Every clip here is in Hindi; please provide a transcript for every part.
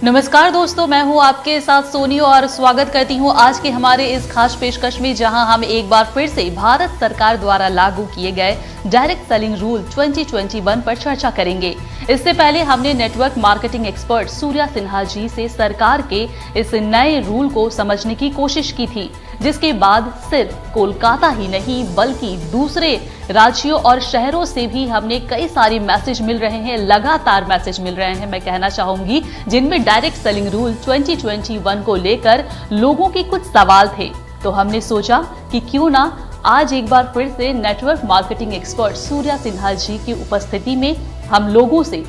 नमस्कार दोस्तों, मैं हूं आपके साथ सोनी और स्वागत करती हूं आज के हमारे इस खास पेशकश में, जहां हम एक बार फिर से भारत सरकार द्वारा लागू किए गए डायरेक्ट सेलिंग रूल 2021 पर चर्चा करेंगे। इससे पहले हमने network marketing expert Surya Sinha ji से सरकार के इस नए रूल को समझने की कोशिश की थी, जिसके बाद सिर्फ कोलकाता ही नहीं बल्कि दूसरे राज्यों और शहरों से भी हमें कई सारे मैसेज मिल रहे हैं, लगातार मैसेज मिल रहे हैं मैं कहना चाहूंगी, जिनमें डायरेक्ट सेलिंग रूल 2021 को लेकर लोगों के कुछ सवाल थे। तो हमने सोचा कि क्यों ना आज एक बार फिर से network marketing expert Surya Sinha ji की उपस्थिति में हम लोगों से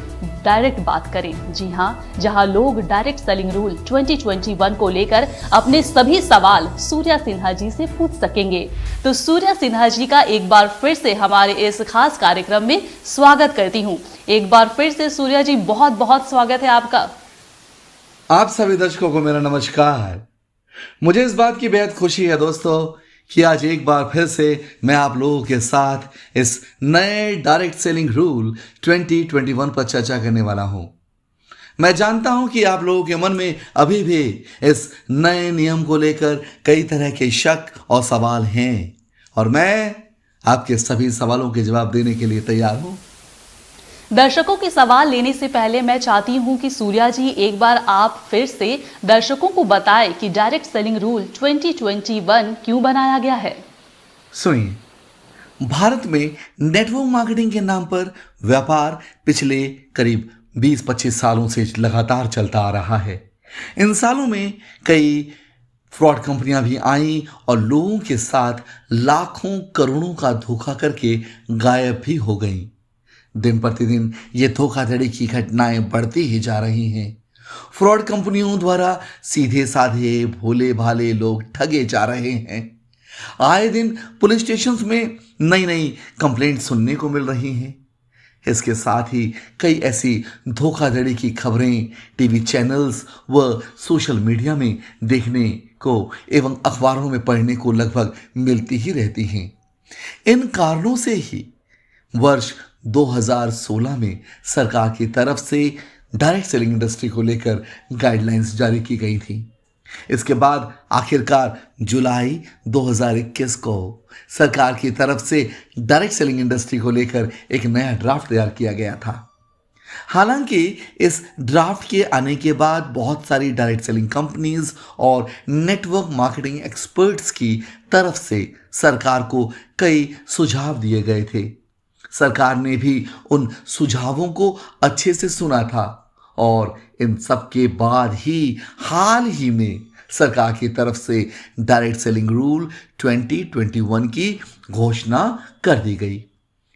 डायरेक्ट बात करें। जी हाँ, जहां लोग डायरेक्ट सेलिंग रूल 2021 को लेकर अपने सभी सवाल सूर्या सिन्हा जी से पूछ सकेंगे। तो सूर्या सिन्हा जी का एक बार फिर से हमारे इस खास कार्यक्रम में स्वागत करती हूं। एक बार फिर से सूर्या जी, बहुत बहुत स्वागत है आपका। आप सभी दर्शकों को मेरा नमस्कार। मुझे इस बात की बेहद खुशी है दोस्तों कि आज एक बार फिर से मैं आप लोगों के साथ इस नए डायरेक्ट सेलिंग रूल 2021 पर चर्चा करने वाला हूं। मैं जानता हूं कि आप लोगों के मन में अभी भी इस नए नियम को लेकर कई तरह के शक और सवाल हैं, और मैं आपके सभी सवालों के जवाब देने के लिए तैयार हूं। दर्शकों के सवाल लेने से पहले मैं चाहती हूं कि सूर्या जी एक बार आप फिर से दर्शकों को बताएं कि डायरेक्ट सेलिंग रूल 2021 क्यों बनाया गया है। सुनिए, भारत में नेटवर्क मार्केटिंग के नाम पर व्यापार पिछले करीब 20-25 सालों से लगातार चलता आ रहा है। इन सालों में कई फ्रॉड कंपनियां भी आईं और लोगों के साथ लाखों करोड़ों का धोखा करके गायब भी हो गईं। दिन प्रतिदिन ये धोखाधड़ी की घटनाएं बढ़ती ही जा रही हैं। फ्रॉड कंपनियों द्वारा सीधे साधे भोले भाले लोग ठगे जा रहे हैं। आए दिन पुलिस स्टेशन में नई नई कंप्लेंट सुनने को मिल रही हैं। इसके साथ ही कई ऐसी धोखाधड़ी की खबरें टीवी चैनल्स व सोशल मीडिया में देखने को एवं अखबारों में पढ़ने को लगभग मिलती ही रहती हैं। इन कारणों से ही वर्ष 2016 में सरकार की तरफ से डायरेक्ट सेलिंग इंडस्ट्री को लेकर गाइडलाइंस जारी की गई थी। इसके बाद आखिरकार जुलाई 2021 को सरकार की तरफ से डायरेक्ट सेलिंग इंडस्ट्री को लेकर एक नया ड्राफ्ट तैयार किया गया था। हालांकि इस ड्राफ्ट के आने के बाद बहुत सारी डायरेक्ट सेलिंग कंपनीज और नेटवर्क मार्केटिंग एक्सपर्ट्स की तरफ से सरकार को कई सुझाव दिए गए थे। सरकार ने भी उन सुझावों को अच्छे से सुना था और इन सब के बाद ही हाल ही में सरकार की तरफ से डायरेक्ट सेलिंग रूल 2021 की घोषणा कर दी गई।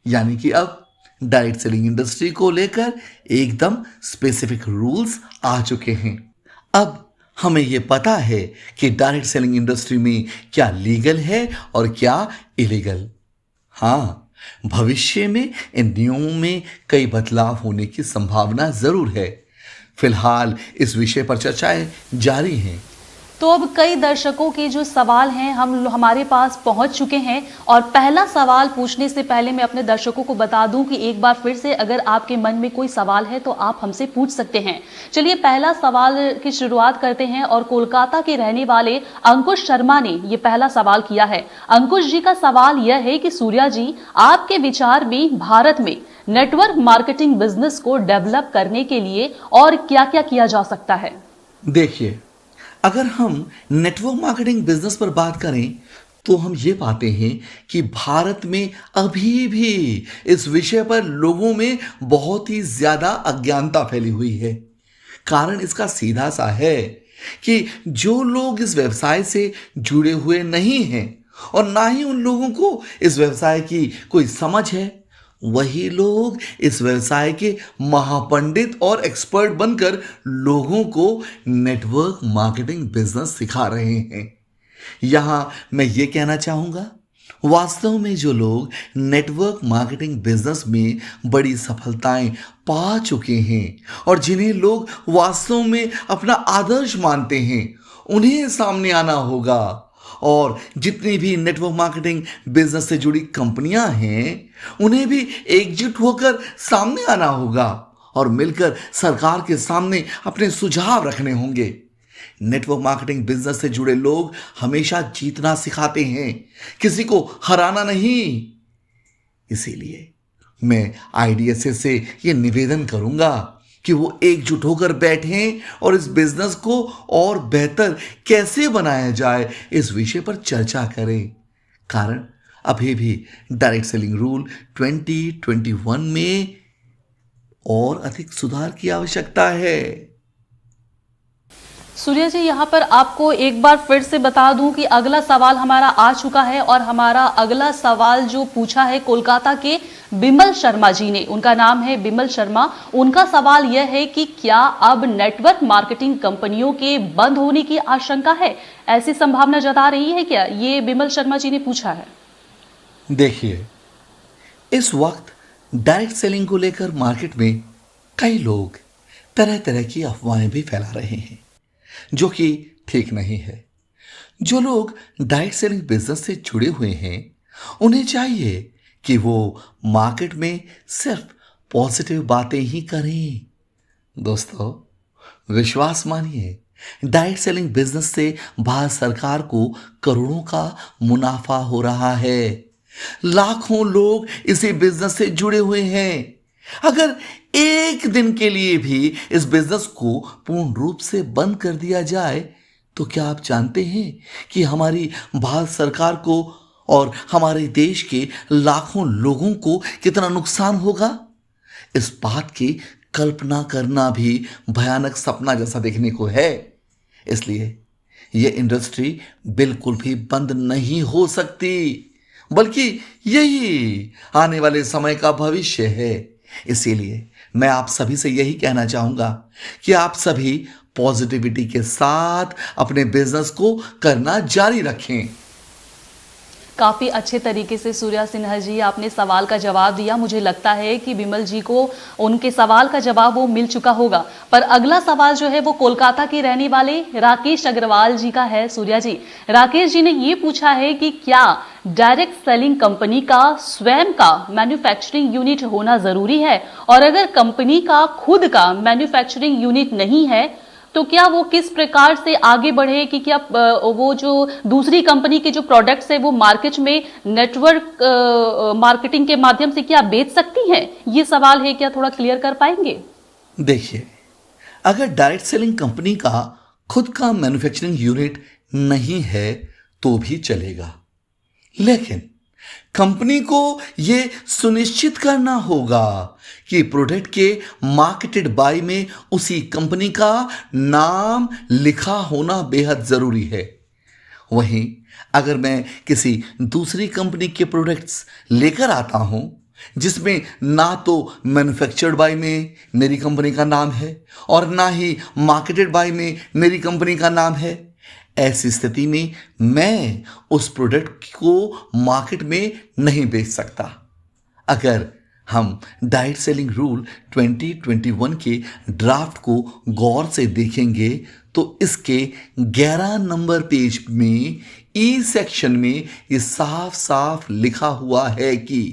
यानी कि अब डायरेक्ट सेलिंग इंडस्ट्री को लेकर एकदम स्पेसिफिक रूल्स आ चुके हैं। अब हमें यह पता है कि डायरेक्ट सेलिंग इंडस्ट्री में क्या लीगल है और क्या इलीगल। हाँ, भविष्य में इन नियमों में कई बदलाव होने की संभावना जरूर है। फिलहाल इस विषय पर चर्चाएं जारी हैं। तो अब कई दर्शकों के जो सवाल हैं हमारे पास पहुंच चुके हैं, और पहला सवाल पूछने से पहले मैं अपने दर्शकों को बता दूं कि एक बार फिर से अगर आपके मन में कोई सवाल है तो आप हमसे पूछ सकते हैं। चलिए पहला सवाल की शुरुआत करते हैं, और कोलकाता के रहने वाले अंकुश शर्मा ने ये पहला सवाल किया है। अंकुश जी का सवाल यह है कि सूर्या जी, आपके विचार में भारत में नेटवर्क मार्केटिंग बिजनेस को डेवलप करने के लिए और क्या क्या किया जा सकता है। देखिए, अगर हम नेटवर्क मार्केटिंग बिजनेस पर बात करें तो हम ये पाते हैं कि भारत में अभी भी इस विषय पर लोगों में बहुत ही ज्यादा अज्ञानता फैली हुई है। कारण इसका सीधा सा है कि जो लोग इस व्यवसाय से जुड़े हुए नहीं हैं और ना ही उन लोगों को इस व्यवसाय की कोई समझ है, वही लोग इस व्यवसाय के महापंडित और एक्सपर्ट बनकर लोगों को नेटवर्क मार्केटिंग बिजनेस सिखा रहे हैं। यहां मैं ये कहना चाहूंगा, वास्तव में जो लोग नेटवर्क मार्केटिंग बिजनेस में बड़ी सफलताएं पा चुके हैं और जिन्हें लोग वास्तव में अपना आदर्श मानते हैं, उन्हें सामने आना होगा और जितनी भी नेटवर्क मार्केटिंग बिजनेस से जुड़ी कंपनियां हैं उन्हें भी एकजुट होकर सामने आना होगा और मिलकर सरकार के सामने अपने सुझाव रखने होंगे। नेटवर्क मार्केटिंग बिजनेस से जुड़े लोग हमेशा जीतना सिखाते हैं, किसी को हराना नहीं। इसीलिए मैं आईडीएसए से यह निवेदन करूंगा कि वो एकजुट होकर बैठें और इस बिजनेस को और बेहतर कैसे बनाया जाए इस विषय पर चर्चा करें। कारण अभी भी डायरेक्ट सेलिंग रूल 2021 में और अधिक सुधार की आवश्यकता है। सूर्या जी, यहाँ पर आपको एक बार फिर से बता दूं कि अगला सवाल हमारा आ चुका है और हमारा अगला सवाल जो पूछा है कोलकाता के बिमल शर्मा जी ने, उनका नाम है बिमल शर्मा। उनका सवाल यह है कि क्या अब नेटवर्क मार्केटिंग कंपनियों के बंद होने की आशंका है? ऐसी संभावना जता रही है क्या? ये बिमल शर्मा जी ने पूछा है। देखिए, इस वक्त डायरेक्ट सेलिंग को लेकर मार्केट में कई लोग तरह तरह की अफवाहें भी फैला रहे हैं, जो कि ठीक नहीं है। जो लोग डायरेक्ट सेलिंग बिजनेस से जुड़े हुए हैं, उन्हें चाहिए कि वो मार्केट में सिर्फ पॉजिटिव बातें ही करें। दोस्तों, विश्वास मानिए, डायरेक्ट सेलिंग बिजनेस से भारत सरकार को करोड़ों का मुनाफा हो रहा है। लाखों लोग इसी बिजनेस से जुड़े हुए हैं। अगर एक दिन के लिए भी इस बिजनेस को पूर्ण रूप से बंद कर दिया जाए तो क्या आप जानते हैं कि हमारी भारत सरकार को और हमारे देश के लाखों लोगों को कितना नुकसान होगा? इस बात की कल्पना करना भी भयानक सपना जैसा देखने को है। इसलिए यह इंडस्ट्री बिल्कुल भी बंद नहीं हो सकती, बल्कि यही आने वाले समय का भविष्य है। इसीलिए मैं आप सभी से यही कहना चाहूंगा कि आप सभी पॉजिटिविटी के साथ अपने बिजनेस को करना जारी रखें। काफी अच्छे तरीके से सूर्या सिन्हा जी आपने सवाल का जवाब दिया। मुझे लगता है कि बिमल जी को उनके सवाल का जवाब वो मिल चुका होगा। पर अगला सवाल जो है वो कोलकाता के रहने वाले राकेश अग्रवाल जी का है। सूर्या जी, राकेश जी ने ये पूछा है कि क्या डायरेक्ट सेलिंग कंपनी का स्वयं का मैन्युफैक्चरिंग यूनिट होना जरूरी है, और अगर कंपनी का खुद का मैन्युफैक्चरिंग यूनिट नहीं है तो क्या वो किस प्रकार से आगे बढ़े कि क्या वो जो दूसरी कंपनी के जो प्रोडक्ट्स है वो मार्केट में नेटवर्क मार्केटिंग के माध्यम से क्या बेच सकती हैं? ये सवाल है, क्या थोड़ा क्लियर कर पाएंगे? देखिए, अगर डायरेक्ट सेलिंग कंपनी का खुद का मैन्युफैक्चरिंग यूनिट नहीं है तो भी चलेगा, लेकिन कंपनी को यह सुनिश्चित करना होगा कि प्रोडक्ट के मार्केटेड बाय में उसी कंपनी का नाम लिखा होना बेहद जरूरी है। वहीं अगर मैं किसी दूसरी कंपनी के प्रोडक्ट्स लेकर आता हूं जिसमें ना तो मैन्युफैक्चर्ड बाय में मेरी कंपनी का नाम है और ना ही मार्केटेड बाय में मेरी कंपनी का नाम है, ऐसी स्थिति में मैं उस प्रोडक्ट को मार्केट में नहीं बेच सकता। अगर हम डायरेक्ट सेलिंग रूल 2021 के ड्राफ्ट को गौर से देखेंगे तो इसके 11 नंबर पेज में ई सेक्शन में ये साफ साफ लिखा हुआ है कि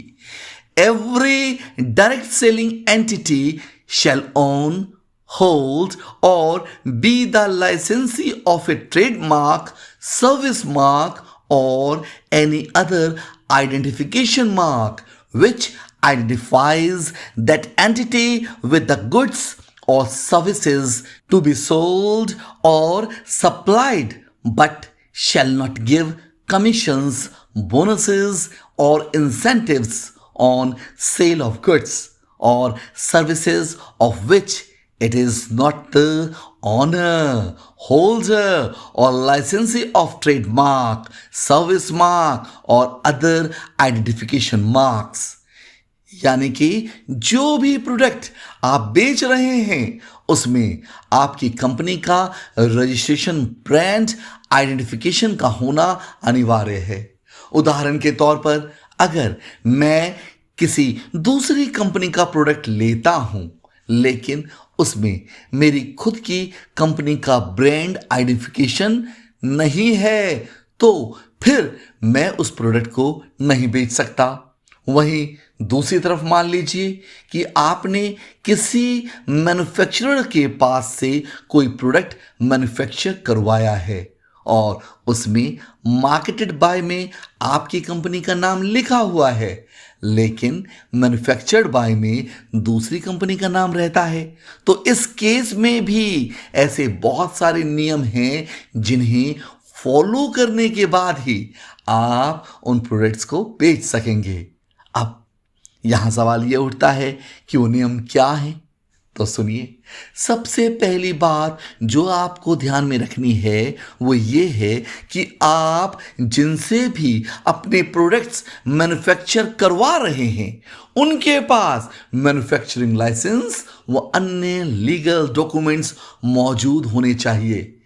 every direct selling entity shall own, hold or be the licensee of a trademark, service mark or any other identification mark which identifies that entity with the goods or services to be sold or supplied, but shall not give commissions, bonuses or incentives on sale of goods or services of which it is not the owner, holder or licensee of trademark, service mark or other identification marks। यानी कि जो भी प्रोडक्ट आप बेच रहे हैं उसमें आपकी कंपनी का रजिस्ट्रेशन, ब्रांड आइडेंटिफिकेशन का होना अनिवार्य है। उदाहरण के तौर पर अगर मैं किसी दूसरी कंपनी का प्रोडक्ट लेता हूं लेकिन उसमें मेरी खुद की कंपनी का ब्रांड आइडेंटिफिकेशन नहीं है तो फिर मैं उस प्रोडक्ट को नहीं बेच सकता। वहीं दूसरी तरफ मान लीजिए कि आपने किसी मैन्युफैक्चरर के पास से कोई प्रोडक्ट मैन्युफैक्चर करवाया है और उसमें मार्केटेड बाय में आपकी कंपनी का नाम लिखा हुआ है, लेकिन मैन्युफैक्चर्ड बाय में दूसरी कंपनी का नाम रहता है। तो इस केस में भी ऐसे बहुत सारे नियम हैं जिन्हें फॉलो करने के बाद ही आप उन प्रोडक्ट्स को बेच सकेंगे। अब यहां सवाल यह उठता है कि वो नियम क्या हैं? तो सुनिए, सबसे पहली बात जो आपको ध्यान में रखनी है वो ये है कि आप जिनसे भी अपने प्रोडक्ट्स मैन्युफैक्चर करवा रहे हैं उनके पास मैन्युफैक्चरिंग लाइसेंस व अन्य लीगल डॉक्यूमेंट्स मौजूद होने चाहिए।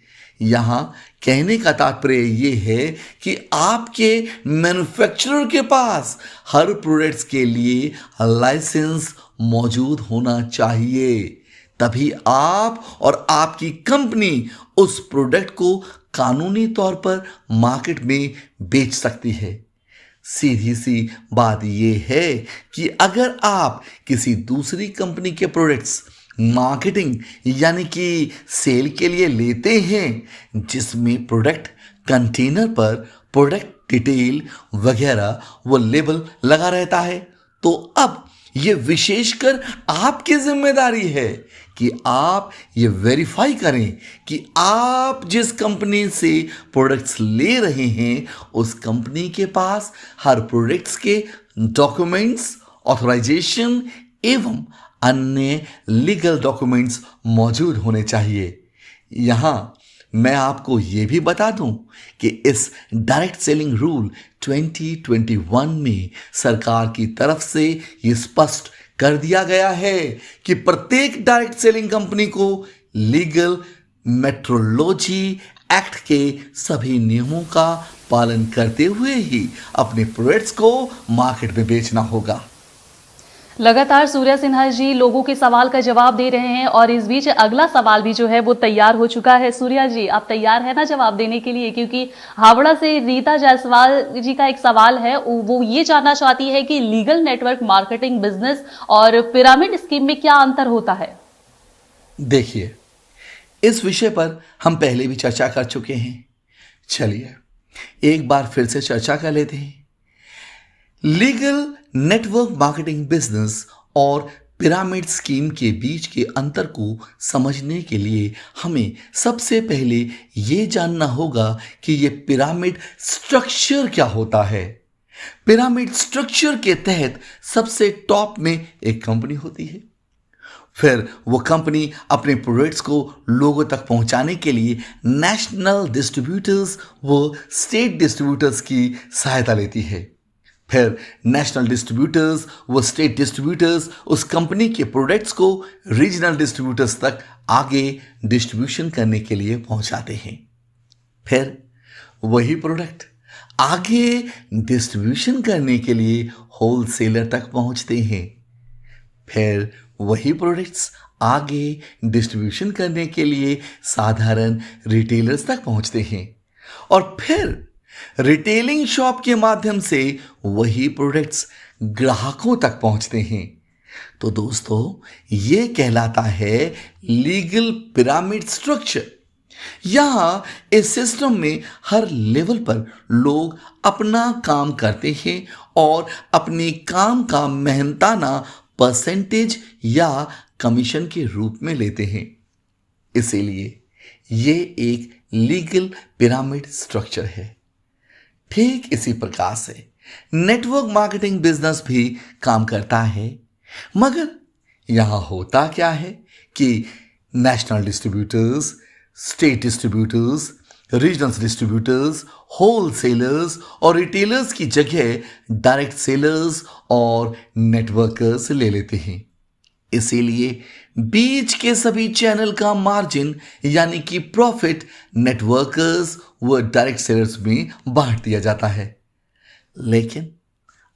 यहां कहने का तात्पर्य यह है कि आपके मैन्युफैक्चरर के पास हर प्रोडक्ट्स के लिए लाइसेंस मौजूद होना चाहिए, तभी आप और आपकी कंपनी उस प्रोडक्ट को कानूनी तौर पर मार्केट में बेच सकती है। सीधी सी बात यह है कि अगर आप किसी दूसरी कंपनी के प्रोडक्ट्स मार्केटिंग यानी कि सेल के लिए लेते हैं जिसमें प्रोडक्ट कंटेनर पर प्रोडक्ट डिटेल वगैरह वो लेबल लगा रहता है, तो अब ये विशेषकर आपकी जिम्मेदारी है कि आप ये वेरीफाई करें कि आप जिस कंपनी से प्रोडक्ट्स ले रहे हैं उस कंपनी के पास हर प्रोडक्ट्स के डॉक्यूमेंट्स, ऑथराइजेशन एवं अन्य लीगल डॉक्यूमेंट्स मौजूद होने चाहिए। यहां मैं आपको यह भी बता दूं कि इस डायरेक्ट सेलिंग रूल 2021 में सरकार की तरफ से यह स्पष्ट कर दिया गया है कि प्रत्येक डायरेक्ट सेलिंग कंपनी को लीगल मेट्रोलॉजी एक्ट के सभी नियमों का पालन करते हुए ही अपने प्रोडक्ट्स को मार्केट में बेचना होगा। लगातार सूर्या सिन्हा जी लोगों के सवाल का जवाब दे रहे हैं और इस बीच अगला सवाल भी जो है वो तैयार हो चुका है। सूर्या जी, आप तैयार है ना जवाब देने के लिए? क्योंकि हावड़ा से रीता जायसवाल जी का एक सवाल है, वो ये जानना चाहती है कि लीगल नेटवर्क मार्केटिंग बिजनेस और पिरामिड स्कीम में क्या अंतर होता है। देखिए, इस विषय पर हम पहले भी चर्चा कर चुके हैं, चलिए एक बार फिर से चर्चा कर लेते हैं। लीगल नेटवर्क मार्केटिंग बिजनेस और पिरामिड स्कीम के बीच के अंतर को समझने के लिए हमें सबसे पहले यह जानना होगा कि यह पिरामिड स्ट्रक्चर क्या होता है। पिरामिड स्ट्रक्चर के तहत सबसे टॉप में एक कंपनी होती है, फिर वो कंपनी अपने प्रोडक्ट्स को लोगों तक पहुंचाने के लिए नेशनल डिस्ट्रीब्यूटर्स व स्टेट डिस्ट्रीब्यूटर्स की सहायता लेती है। फिर नेशनल डिस्ट्रीब्यूटर्स व स्टेट डिस्ट्रीब्यूटर्स उस कंपनी के प्रोडक्ट्स को रीजनल डिस्ट्रीब्यूटर्स तक आगे डिस्ट्रीब्यूशन करने के लिए पहुंचाते हैं। फिर वही प्रोडक्ट आगे डिस्ट्रीब्यूशन करने के लिए होलसेलर तक पहुंचते हैं। फिर वही प्रोडक्ट्स आगे डिस्ट्रीब्यूशन करने के लिए साधारण रिटेलर्स तक पहुंचते हैं और फिर रिटेलिंग शॉप के माध्यम से वही प्रोडक्ट्स ग्राहकों तक पहुंचते हैं। तो दोस्तों, यह कहलाता है लीगल पिरामिड स्ट्रक्चर। यहां इस सिस्टम में हर लेवल पर लोग अपना काम करते हैं और अपने काम का मेहनताना परसेंटेज या कमीशन के रूप में लेते हैं। इसीलिए यह एक लीगल पिरामिड स्ट्रक्चर है। ठीक इसी प्रकार से नेटवर्क मार्केटिंग बिजनेस भी काम करता है, मगर यहां होता क्या है कि national distributors, state distributors, regional distributors, wholesalers और रिटेलर्स की जगह डायरेक्ट सेलर्स और नेटवर्कर्स ले लेते हैं। इसीलिए बीच के सभी चैनल का मार्जिन यानी कि प्रॉफिट नेटवर्कर्स व डायरेक्ट सेलर्स में बांट दिया जाता है। लेकिन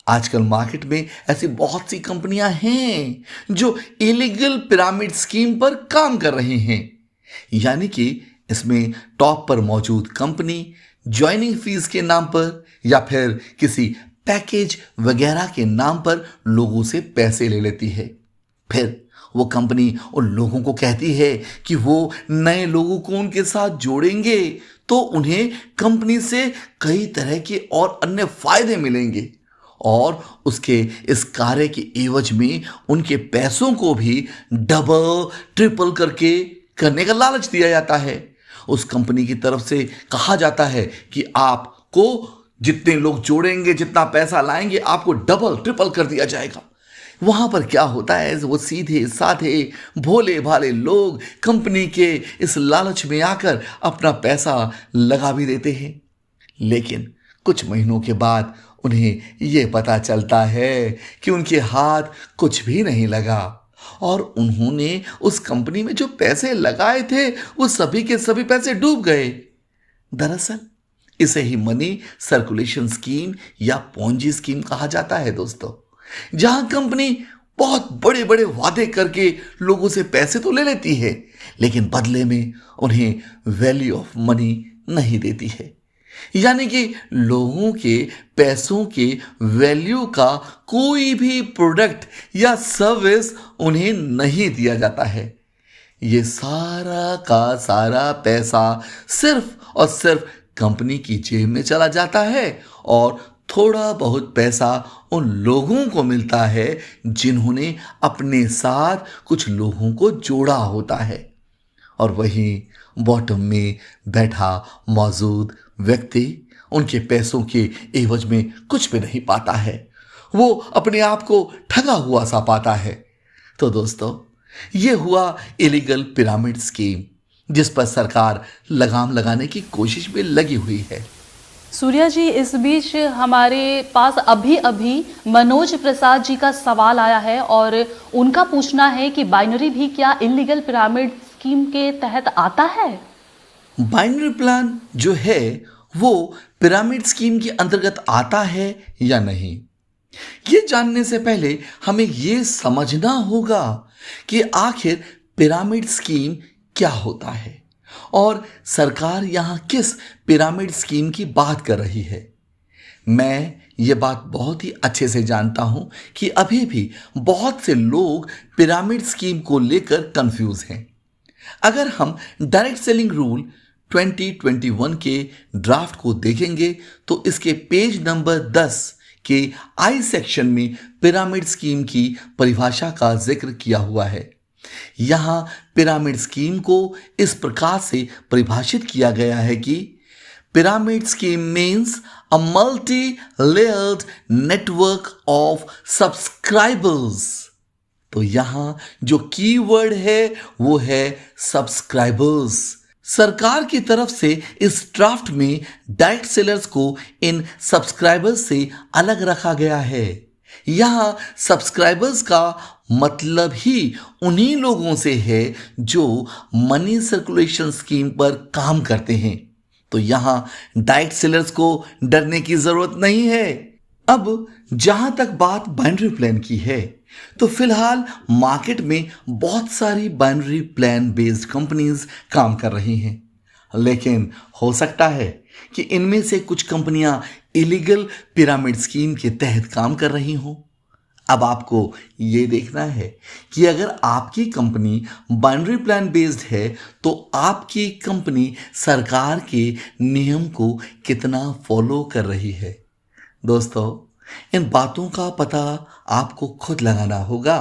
आजकल मार्केट में ऐसी बहुत सी कंपनियां हैं जो इलीगल पिरामिड स्कीम पर काम कर रही हैं, यानी कि इसमें टॉप पर मौजूद कंपनी ज्वाइनिंग फीस के नाम पर या फिर किसी पैकेज वगैरह के नाम पर लोगों से पैसे ले लेती है। फिर वो कंपनी उन लोगों को कहती है कि वो नए लोगों को उनके साथ जोड़ेंगे तो उन्हें कंपनी से कई तरह के और अन्य फायदे मिलेंगे और उसके इस कार्य के एवज में उनके पैसों को भी डबल ट्रिपल करके करने का लालच दिया जाता है। उस कंपनी की तरफ से कहा जाता है कि आपको जितने लोग जोड़ेंगे, जितना पैसा लाएंगे, आपको डबल ट्रिपल कर दिया जाएगा। वहां पर क्या होता है, वो सीधे साधे भोले भाले लोग कंपनी के इस लालच में आकर अपना पैसा लगा भी देते हैं। लेकिन कुछ महीनों के बाद उन्हें यह पता चलता है कि उनके हाथ कुछ भी नहीं लगा और उन्होंने उस कंपनी में जो पैसे लगाए थे वो सभी के सभी पैसे डूब गए। दरअसल इसे ही मनी सर्कुलेशन स्कीम या पोंजी स्कीम कहा जाता है दोस्तों, जहां कंपनी बहुत बड़े बड़े वादे करके लोगों से पैसे तो ले लेती है लेकिन बदले में उन्हें वैल्यू ऑफ मनी नहीं देती है। यानी कि लोगों के पैसों के वैल्यू का कोई भी प्रोडक्ट या सर्विस उन्हें नहीं दिया जाता है। ये सारा का सारा पैसा सिर्फ और सिर्फ कंपनी की जेब में चला जाता है और थोड़ा बहुत पैसा उन लोगों को मिलता है जिन्होंने अपने साथ कुछ लोगों को जोड़ा होता है और वहीं बॉटम में बैठा मौजूद व्यक्ति उनके पैसों के एवज में कुछ भी नहीं पाता है। वो अपने आप को ठगा हुआ सा पाता है। तो दोस्तों, ये हुआ इलीगल पिरामिड स्कीम जिस पर सरकार लगाम लगाने की कोशिश में लगी हुई है। सूर्या जी, इस बीच हमारे पास अभी अभी मनोज प्रसाद जी का सवाल आया है और उनका पूछना है कि बाइनरी भी क्या इलीगल पिरामिड स्कीम के तहत आता है? बाइनरी प्लान जो है वो पिरामिड स्कीम के अंतर्गत आता है या नहीं, ये जानने से पहले हमें ये समझना होगा कि आखिर पिरामिड स्कीम क्या होता है और सरकार यहां किस पिरामिड स्कीम की बात कर रही है। मैं ये बात बहुत ही अच्छे से जानता हूं कि अभी भी बहुत से लोग पिरामिड स्कीम को लेकर कंफ्यूज हैं। अगर हम डायरेक्ट सेलिंग रूल 2021 के ड्राफ्ट को देखेंगे तो इसके पेज नंबर 10 के आई सेक्शन में पिरामिड स्कीम की परिभाषा का जिक्र किया हुआ है। यहां पिरामिड स्कीम को इस प्रकार से परिभाषित किया गया है कि pyramid scheme means a multi layered network of subscribers. तो यहां जो कीवर्ड है वो है सब्सक्राइबर्स। सरकार की तरफ से इस ड्राफ्ट में डायरेक्ट सेलर्स को इन सब्सक्राइबर्स से अलग रखा गया है। यहां सब्सक्राइबर्स का मतलब ही उन्हीं लोगों से है जो मनी सर्कुलेशन स्कीम पर काम करते हैं। तो यहां डायरेक्ट सेलर्स को डरने की जरूरत नहीं है। अब जहां तक बात बाइनरी प्लान की है तो फिलहाल मार्केट में बहुत सारी बाइनरी प्लान बेस्ड कंपनीज काम कर रही हैं, लेकिन हो सकता है कि इनमें से कुछ कंपनियां इलीगल पिरामिड स्कीम के तहत काम कर रही हों। अब आपको ये देखना है कि अगर आपकी कंपनी बाइनरी प्लान बेस्ड है तो आपकी कंपनी सरकार के नियम को कितना फॉलो कर रही है। दोस्तों, इन बातों का पता आपको खुद लगाना होगा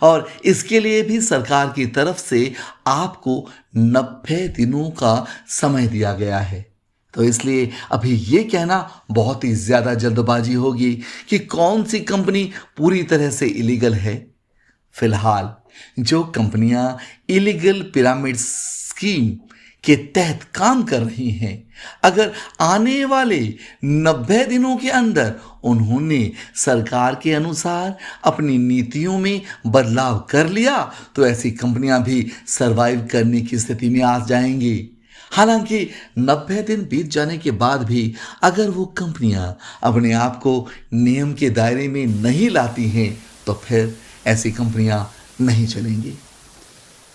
और इसके लिए भी सरकार की तरफ से आपको 90 दिनों का समय दिया गया है। तो इसलिए अभी ये कहना बहुत ही ज्यादा जल्दबाजी होगी कि कौन सी कंपनी पूरी तरह से इलीगल है। फिलहाल जो कंपनियां इलीगल पिरामिड स्कीम के तहत काम कर रही हैं, अगर आने वाले 90 दिनों के अंदर उन्होंने सरकार के अनुसार अपनी नीतियों में बदलाव कर लिया तो ऐसी कंपनियां भी सरवाइव करने की स्थिति में आ जाएंगी। हालांकि 90 दिन बीत जाने के बाद भी अगर वो कंपनियां अपने आप को नियम के दायरे में नहीं लाती हैं तो फिर ऐसी कंपनियां नहीं चलेंगी।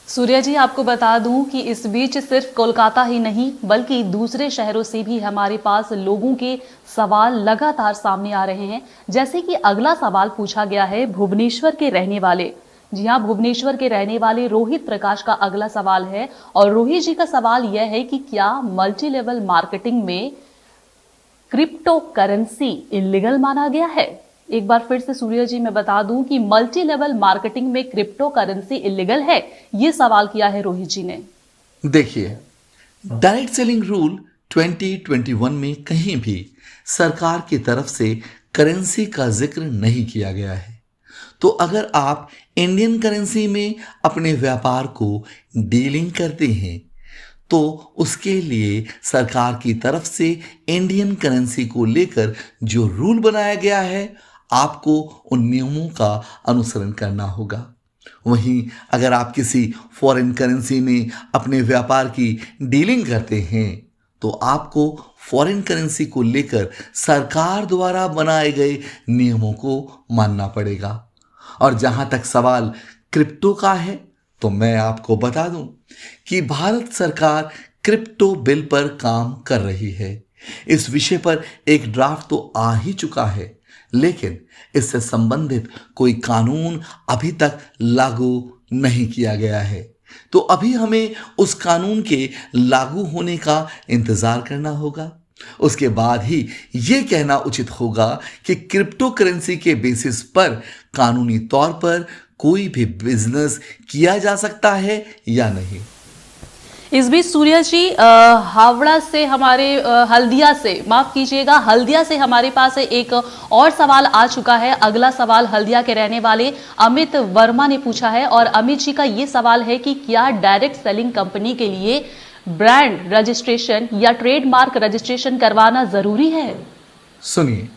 सूर्या जी, आपको बता दूं कि इस बीच सिर्फ कोलकाता ही नहीं बल्कि दूसरे शहरों से भी हमारे पास लोगों के सवाल लगातार सामने आ रहे हैं। जैसे कि अगला सवाल पूछा गया है भुवनेश्वर के रहने वाले, जी हाँ, भुवनेश्वर के रहने वाले रोहित प्रकाश का अगला सवाल है। और रोहित जी का सवाल यह है कि क्या मल्टी लेवल मार्केटिंग में क्रिप्टो करेंसी इलीगल माना गया है? एक बार फिर से सूर्य जी मैं बता दूं कि मल्टी लेवल मार्केटिंग में क्रिप्टो करेंसी इलीगल है, ये सवाल किया है रोहित जी ने। देखिए, डायरेक्ट सेलिंग रूल 2021 में कहीं भी सरकार की तरफ से करेंसी का जिक्र नहीं किया गया है। तो अगर आप इंडियन करेंसी में अपने व्यापार को डीलिंग करते हैं तो उसके लिए सरकार की तरफ से इंडियन करेंसी को लेकर जो रूल बनाया गया है आपको उन नियमों का अनुसरण करना होगा। वहीं अगर आप किसी फॉरेन करेंसी में अपने व्यापार की डीलिंग करते हैं तो आपको फॉरेन करेंसी को लेकर सरकार द्वारा बनाए गए नियमों को मानना पड़ेगा। और जहां तक सवाल क्रिप्टो का है तो मैं आपको बता दूं कि भारत सरकार क्रिप्टो बिल पर काम कर रही है। इस विषय पर एक ड्राफ्ट तो आ ही चुका है, लेकिन इससे संबंधित कोई कानून अभी तक लागू नहीं किया गया है। तो अभी हमें उस कानून के लागू होने का इंतजार करना होगा। उसके बाद ही यह कहना उचित होगा कि क्रिप्टो करेंसी के बेसिस पर कानूनी तौर पर कोई भी बिजनेस किया जा सकता है या नहीं। इस बीच सूर्या जी, हावड़ा से हमारे हल्दिया से, माफ कीजिएगा, हल्दिया से हमारे पास एक और सवाल आ चुका है। अगला सवाल हल्दिया के रहने वाले अमित वर्मा ने पूछा है और अमित जी का ये सवाल है कि क्या डायरेक्ट सेलिंग कंपनी के लिए ब्रांड रजिस्ट्रेशन या ट्रेडमार्क रजिस्ट्रेशन करवाना जरूरी है? सुनिए,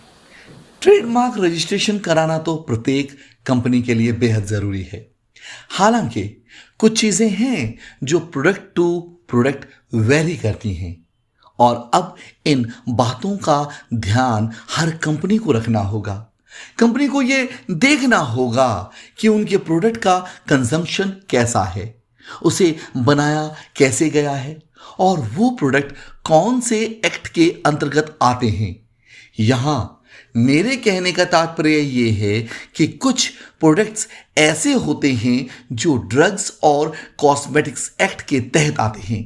ट्रेडमार्क रजिस्ट्रेशन कराना तो प्रत्येक कंपनी के लिए बेहद जरूरी है। हालांकि कुछ चीजें हैं जो प्रोडक्ट टू प्रोडक्ट वेरी करती हैं और अब इन बातों का ध्यान हर कंपनी को रखना होगा। कंपनी को यह देखना होगा कि उनके प्रोडक्ट का कंजम्पशन कैसा है, उसे बनाया कैसे गया है और वो प्रोडक्ट कौन से एक्ट के अंतर्गत आते हैं। यहां मेरे कहने का तात्पर्य ये है कि कुछ प्रोडक्ट्स ऐसे होते हैं जो ड्रग्स और कॉस्मेटिक्स एक्ट के तहत आते हैं,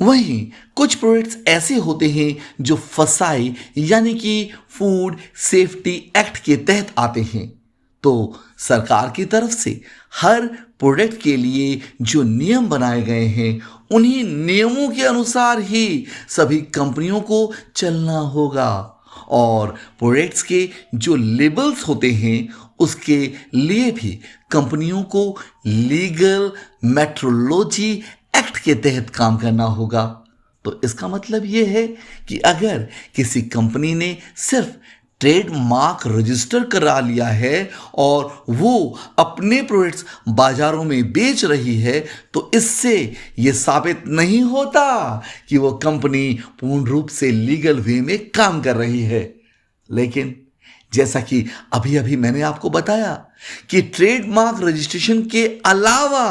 वहीं कुछ प्रोडक्ट्स ऐसे होते हैं जो फसाई यानी कि फूड सेफ्टी एक्ट के तहत आते हैं। तो सरकार की तरफ से हर प्रोडक्ट के लिए जो नियम बनाए गए हैं उन्हीं नियमों के अनुसार ही सभी कंपनियों को चलना होगा और प्रोडक्ट्स के जो लेबल्स होते हैं उसके लिए भी कंपनियों को लीगल मेट्रोलॉजी एक्ट के तहत काम करना होगा। तो इसका मतलब यह है कि अगर किसी कंपनी ने सिर्फ ट्रेडमार्क रजिस्टर करा लिया है और वो अपने प्रोडक्ट्स बाजारों में बेच रही है तो इससे ये साबित नहीं होता कि वो कंपनी पूर्ण रूप से लीगल वे में काम कर रही है। लेकिन जैसा कि अभी अभी मैंने आपको बताया कि ट्रेडमार्क रजिस्ट्रेशन के अलावा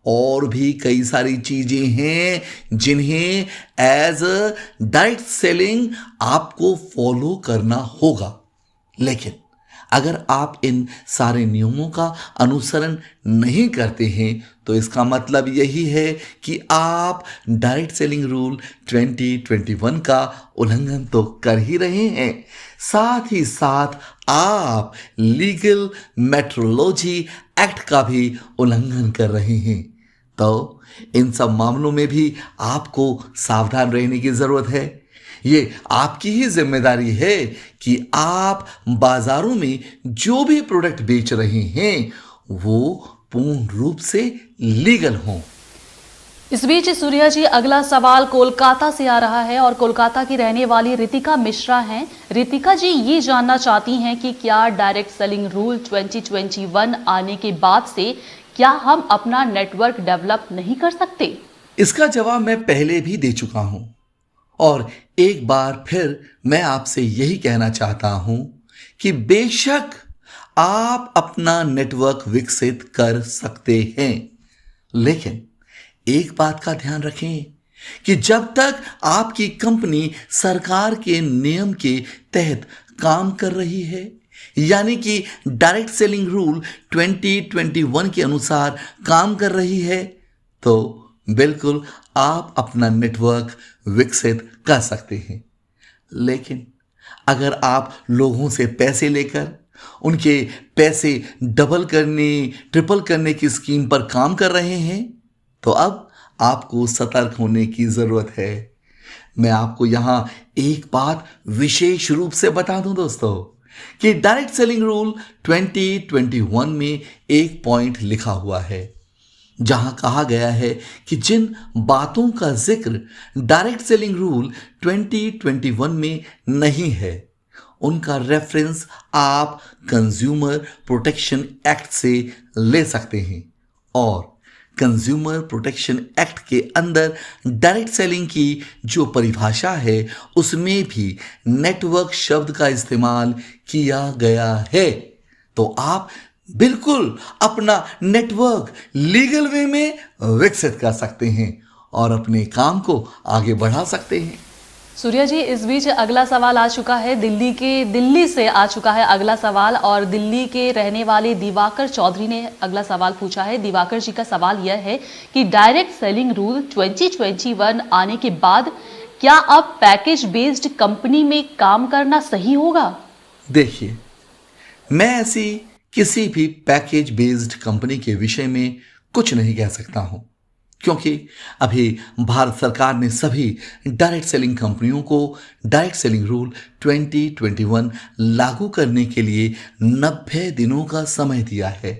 और भी कई सारी चीजें हैं जिन्हें एज अ डायरेक्ट सेलिंग आपको फॉलो करना होगा। लेकिन अगर आप इन सारे नियमों का अनुसरण नहीं करते हैं तो इसका मतलब यही है कि आप डायरेक्ट सेलिंग रूल 2021 का उल्लंघन तो कर ही रहे हैं, साथ ही साथ आप लीगल मेट्रोलॉजी एक्ट का भी उल्लंघन कर रहे हैं। तो इन सब मामलों में भी आपको सावधान रहने की जरूरत है। ये आपकी ही जिम्मेदारी है कि आप बाजारों में जो भी प्रोडक्ट बेच रहे हैं वो पूर्ण रूप से लीगल हों। इस बीच सूर्या जी, अगला सवाल कोलकाता से आ रहा है और कोलकाता की रहने वाली रितिका मिश्रा हैं। रितिका जी ये जानना चाहती हैं कि क्या डायरेक्ट सेलिंग रूल 2021 आने के बाद से क्या हम अपना नेटवर्क डेवलप नहीं कर सकते? इसका जवाब मैं पहले भी दे चुका हूं और एक बार फिर मैं आपसे यही कहना चाहता हूं कि बेशक आप अपना नेटवर्क विकसित कर सकते हैं, लेकिन एक बात का ध्यान रखें कि जब तक आपकी कंपनी सरकार के नियम के तहत काम कर रही है, यानी कि डायरेक्ट सेलिंग रूल 2021 के अनुसार काम कर रही है, तो बिल्कुल आप अपना नेटवर्क विकसित कर सकते हैं। लेकिन अगर आप लोगों से पैसे लेकर उनके पैसे डबल करने, ट्रिपल करने की स्कीम पर काम कर रहे हैं, तो अब आपको सतर्क होने की जरूरत है। मैं आपको यहां एक बात विशेष रूप से बता दूं दोस्तों कि डायरेक्ट सेलिंग रूल 2021 में एक पॉइंट लिखा हुआ है जहां कहा गया है कि जिन बातों का जिक्र डायरेक्ट सेलिंग रूल 2021 में नहीं है, उनका रेफरेंस आप कंज्यूमर प्रोटेक्शन एक्ट से ले सकते हैं। और कंज्यूमर प्रोटेक्शन एक्ट के अंदर डायरेक्ट सेलिंग की जो परिभाषा है, उसमें भी नेटवर्क शब्द का इस्तेमाल किया गया है। तो आप बिल्कुल अपना नेटवर्क लीगल वे में विकसित कर सकते हैं और अपने काम को आगे बढ़ा सकते हैं। सूर्या जी, इस बीच अगला सवाल आ चुका है, दिल्ली से आ चुका है अगला सवाल, और दिल्ली के रहने वाले दिवाकर चौधरी ने अगला सवाल पूछा है। दिवाकर जी का सवाल यह है कि डायरेक्ट सेलिंग रूल 2021 आने के बाद क्या अब पैकेज बेस्ड कंपनी में काम करना सही होगा? देखिए, मैं ऐसी किसी भी पैकेज बेस्ड कंपनी के विषय में कुछ नहीं कह सकता हूं, क्योंकि अभी भारत सरकार ने सभी डायरेक्ट सेलिंग कंपनियों को डायरेक्ट सेलिंग रूल 2021 लागू करने के लिए 90 दिनों का समय दिया है।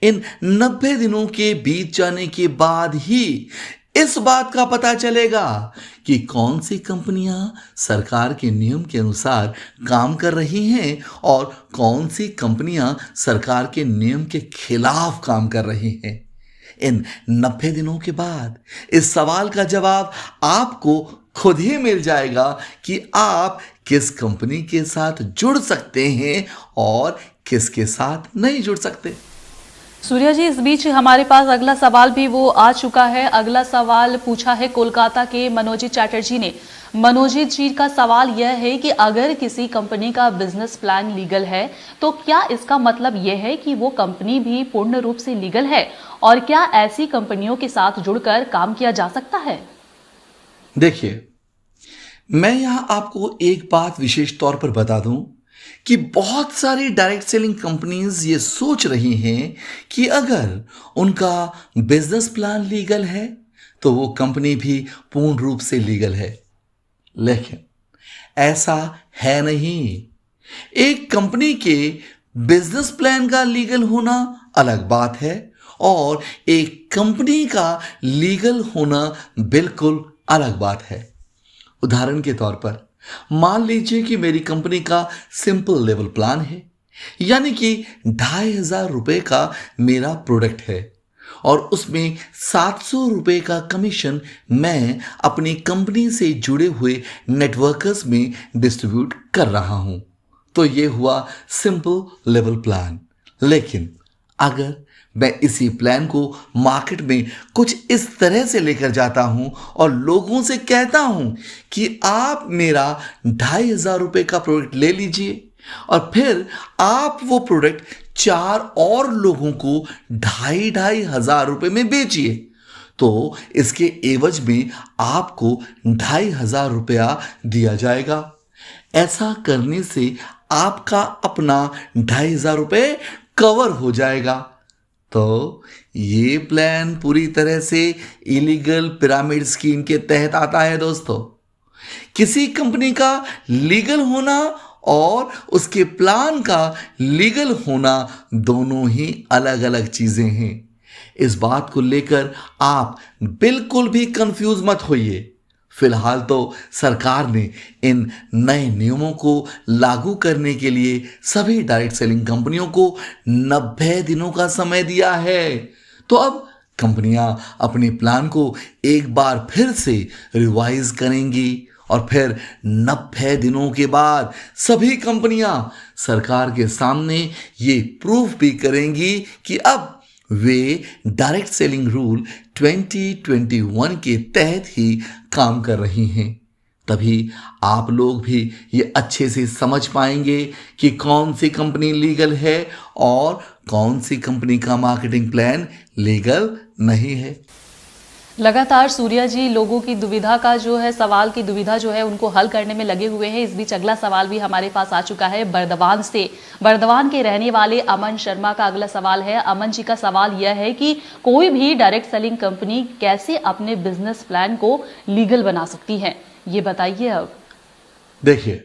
इन 90 दिनों के बीत जाने के बाद ही इस बात का पता चलेगा कि कौन सी कंपनियां सरकार के नियम के अनुसार काम कर रही हैं और कौन सी कंपनियां सरकार के नियम के खिलाफ काम कर रही हैं। इन 90 दिनों के बाद इस सवाल का जवाब आपको खुद ही मिल जाएगा कि आप किस कंपनी के साथ जुड़ सकते हैं और किसके साथ नहीं जुड़ सकते। सूर्या जी, इस बीच हमारे पास अगला सवाल भी वो आ चुका है। अगला सवाल पूछा है कोलकाता के मनोजीत चैटर्जी ने। मनोजीत जी का सवाल यह है कि अगर किसी कंपनी का बिजनेस प्लान लीगल है, तो क्या इसका मतलब यह है कि वो कंपनी भी पूर्ण रूप से लीगल है, और क्या ऐसी कंपनियों के साथ जुड़कर काम किया जा सकता है? देखिए, मैं यहां आपको एक बात विशेष तौर पर बता दूं कि बहुत सारी डायरेक्ट सेलिंग कंपनीज ये सोच रही हैं कि अगर उनका बिजनेस प्लान लीगल है तो वो कंपनी भी पूर्ण रूप से लीगल है, लेकिन ऐसा है नहीं। एक कंपनी के बिजनेस प्लान का लीगल होना अलग बात है और एक कंपनी का लीगल होना बिल्कुल अलग बात है। उदाहरण के तौर पर मान लीजिए कि मेरी कंपनी का सिंपल लेवल प्लान है, यानी कि 2500 रुपए का मेरा प्रोडक्ट है और उसमें 700 रुपए का कमीशन मैं अपनी कंपनी से जुड़े हुए नेटवर्कर्स में डिस्ट्रीब्यूट कर रहा हूं। तो ये हुआ सिंपल लेवल प्लान। लेकिन अगर मैं इसी प्लान को मार्केट में कुछ इस तरह से लेकर जाता हूं और लोगों से कहता हूं कि आप मेरा 2500 रुपए का प्रोडक्ट ले लीजिए और फिर आप वो प्रोडक्ट 4 और लोगों को 2500 रुपए में बेचिए, तो इसके एवज में आपको 2500 रुपया दिया जाएगा। ऐसा करने से आपका अपना 2500 रुपए कवर हो जाएगा। तो ये प्लान पूरी तरह से इलीगल पिरामिड स्कीम के तहत आता है दोस्तों। किसी कंपनी का लीगल होना और उसके प्लान का लीगल होना दोनों ही अलग अलग चीजें हैं। इस बात को लेकर आप बिल्कुल भी कंफ्यूज मत होइए। फिलहाल तो सरकार ने इन नए नियमों को लागू करने के लिए सभी डायरेक्ट सेलिंग कंपनियों को 90 दिनों का समय दिया है। तो अब कंपनियां अपने प्लान को एक बार फिर से रिवाइज करेंगी और फिर 90 दिनों के बाद सभी कंपनियां सरकार के सामने ये प्रूफ भी करेंगी कि अब वे डायरेक्ट सेलिंग रूल 2021 के तहत ही काम कर रही हैं। तभी आप लोग भी ये अच्छे से समझ पाएंगे कि कौन सी कंपनी लीगल है और कौन सी कंपनी का मार्केटिंग प्लान लीगल नहीं है। लगातार सूर्या जी लोगों की दुविधा का जो है सवाल की दुविधा जो है उनको हल करने में लगे हुए हैं। इस बीच अगला सवाल भी हमारे पास आ चुका है बर्दवान से। बर्दवान के रहने वाले अमन शर्मा का अगला सवाल है। अमन जी का सवाल यह है कि कोई भी डायरेक्ट सेलिंग कंपनी कैसे अपने बिजनेस प्लान को लीगल बना सकती है, ये बताइए। अब देखिए,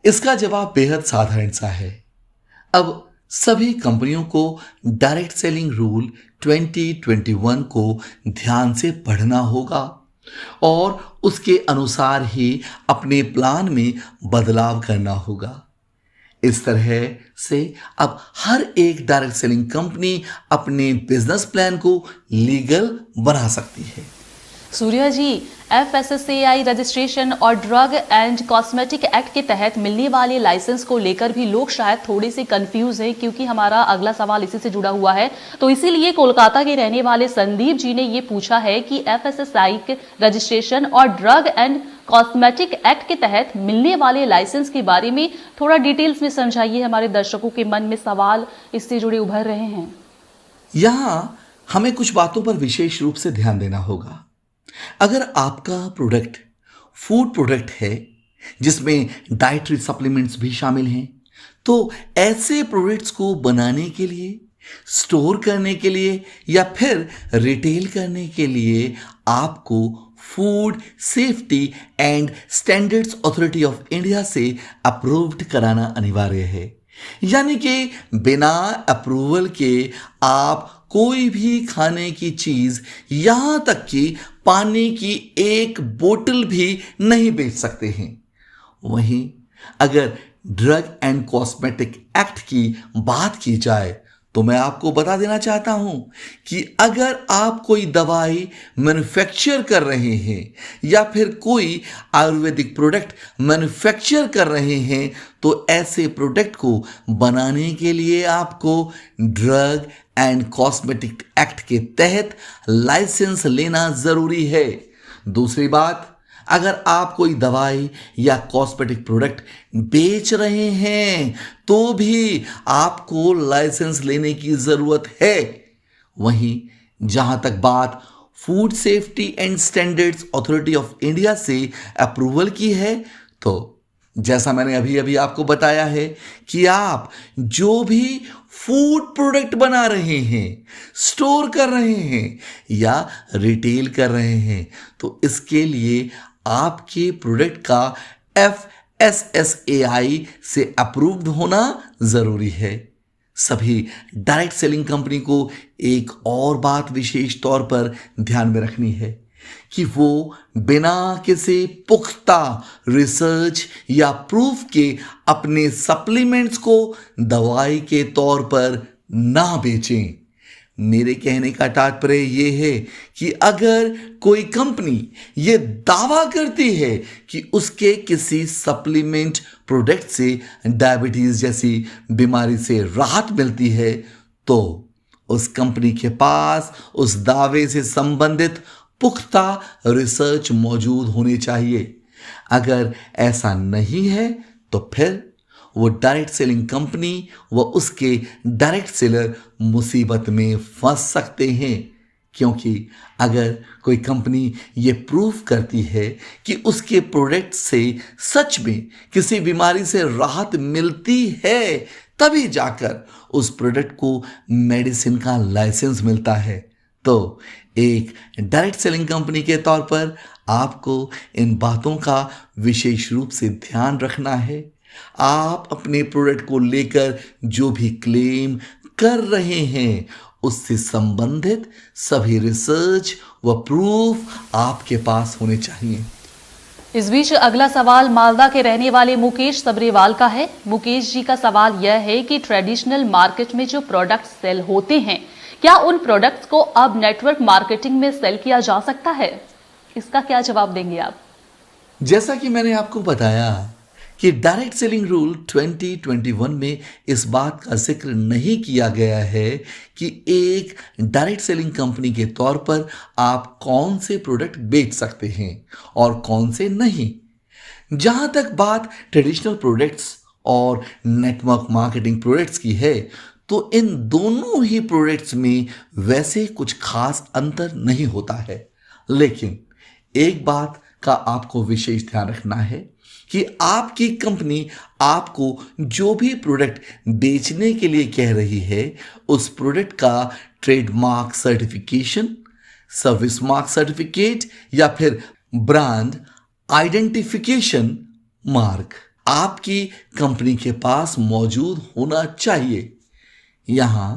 इसका जवाब बेहद साधारण सा है। अब सभी कंपनियों को डायरेक्ट सेलिंग रूल 2021 को ध्यान से पढ़ना होगा और उसके अनुसार ही अपने प्लान में बदलाव करना होगा। इस तरह से अब हर एक डायरेक्ट सेलिंग कंपनी अपने बिजनेस प्लान को लीगल बना सकती है। सूर्या जी, FSSAI रजिस्ट्रेशन और ड्रग एंड कॉस्मेटिक एक्ट के तहत मिलने वाले लाइसेंस को लेकर भी लोग शायद थोड़े से कंफ्यूज हैं, क्योंकि हमारा अगला सवाल इसी से जुड़ा हुआ है। तो इसीलिए कोलकाता के रहने वाले संदीप जी ने ये पूछा है कि FSSAI के रजिस्ट्रेशन और ड्रग एंड कॉस्मेटिक एक्ट के तहत मिलने वाले लाइसेंस के बारे में थोड़ा डिटेल्स में समझाइए। हमारे दर्शकों के मन में सवाल इससे जुड़े उभर रहे हैं। यहां हमें कुछ बातों पर विशेष रूप से ध्यान देना होगा। अगर आपका प्रोडक्ट फूड प्रोडक्ट है जिसमें डाइटरी सप्लीमेंट्स भी शामिल हैं, तो ऐसे प्रोडक्ट्स को बनाने के लिए, स्टोर करने के लिए या फिर रिटेल करने के लिए आपको food safety and standards authority of India से अप्रूव्ड कराना अनिवार्य है। यानी कि बिना अप्रूवल के आप कोई भी खाने की चीज, यहां तक कि पानी की एक बोतल भी नहीं बेच सकते हैं। वहीं अगर ड्रग एंड कॉस्मेटिक एक्ट की बात की जाए तो मैं आपको बता देना चाहता हूं कि अगर आप कोई दवाई मैन्युफैक्चर कर रहे हैं या फिर कोई आयुर्वेदिक प्रोडक्ट मैन्युफैक्चर कर रहे हैं, तो ऐसे प्रोडक्ट को बनाने के लिए आपको ड्रग एंड कॉस्मेटिक एक्ट के तहत लाइसेंस लेना जरूरी है। दूसरी बात, अगर आप कोई दवाई या कॉस्मेटिक प्रोडक्ट बेच रहे हैं तो भी आपको लाइसेंस लेने की जरूरत है। वहीं जहां तक बात food safety and standards authority of India से अप्रूवल की है, तो जैसा मैंने अभी अभी आपको बताया है कि आप जो भी फूड प्रोडक्ट बना रहे हैं, स्टोर कर रहे हैं या रिटेल कर रहे हैं, तो इसके लिए आपके प्रोडक्ट का FSSAI से अप्रूव्ड होना जरूरी है। सभी डायरेक्ट सेलिंग कंपनी को एक और बात विशेष तौर पर ध्यान में रखनी है कि वो बिना किसी पुख्ता रिसर्च या प्रूफ के अपने सप्लीमेंट्स को दवाई के तौर पर ना बेचें। मेरे कहने का तात्पर्य यह है कि अगर कोई कंपनी ये दावा करती है कि उसके किसी सप्लीमेंट प्रोडक्ट से डायबिटीज जैसी बीमारी से राहत मिलती है, तो उस कंपनी के पास उस दावे से संबंधित पुख्ता रिसर्च मौजूद होनी चाहिए। अगर ऐसा नहीं है तो फिर वो डायरेक्ट सेलिंग कंपनी व उसके डायरेक्ट सेलर मुसीबत में फंस सकते हैं, क्योंकि अगर कोई कंपनी ये प्रूफ करती है कि उसके प्रोडक्ट से सच में किसी बीमारी से राहत मिलती है, तभी जाकर उस प्रोडक्ट को मेडिसिन का लाइसेंस मिलता है। तो एक डायरेक्ट सेलिंग कंपनी के तौर पर आपको इन बातों का विशेष रूप से ध्यान रखना है। आप अपने प्रोडक्ट को लेकर जो भी क्लेम कर रहे हैं, उससे संबंधित सभी रिसर्च व प्रूफ आपके पास होने चाहिए। इस बीच अगला सवाल मालदा के रहने वाले मुकेश सबरेवाल का है। मुकेश जी का सवाल यह है कि ट्रेडिशनल मार्केट में जो प्रोडक्ट सेल होते हैं, क्या उन प्रोडक्ट्स को अब नेटवर्क मार्केटिंग में सेल किया जा सकता है? इसका क्या जवाब देंगे आप? जैसा कि मैंने आपको बताया कि डायरेक्ट सेलिंग रूल 2021 में इस बात का जिक्र नहीं किया गया है कि एक डायरेक्ट सेलिंग कंपनी के तौर पर आप कौन से प्रोडक्ट बेच सकते हैं और कौन से नहीं। जहां तक बात ट्रेडिशनल प्रोडक्ट्स और नेटवर्क मार्केटिंग प्रोडक्ट्स की है, तो इन दोनों ही प्रोडक्ट्स में वैसे कुछ खास अंतर नहीं होता है, लेकिन एक बात का आपको विशेष ध्यान रखना है कि आपकी कंपनी आपको जो भी प्रोडक्ट बेचने के लिए कह रही है, उस प्रोडक्ट का trademark certification, service mark certificate या फिर ब्रांड आइडेंटिफिकेशन मार्क आपकी कंपनी के पास मौजूद होना चाहिए। यहां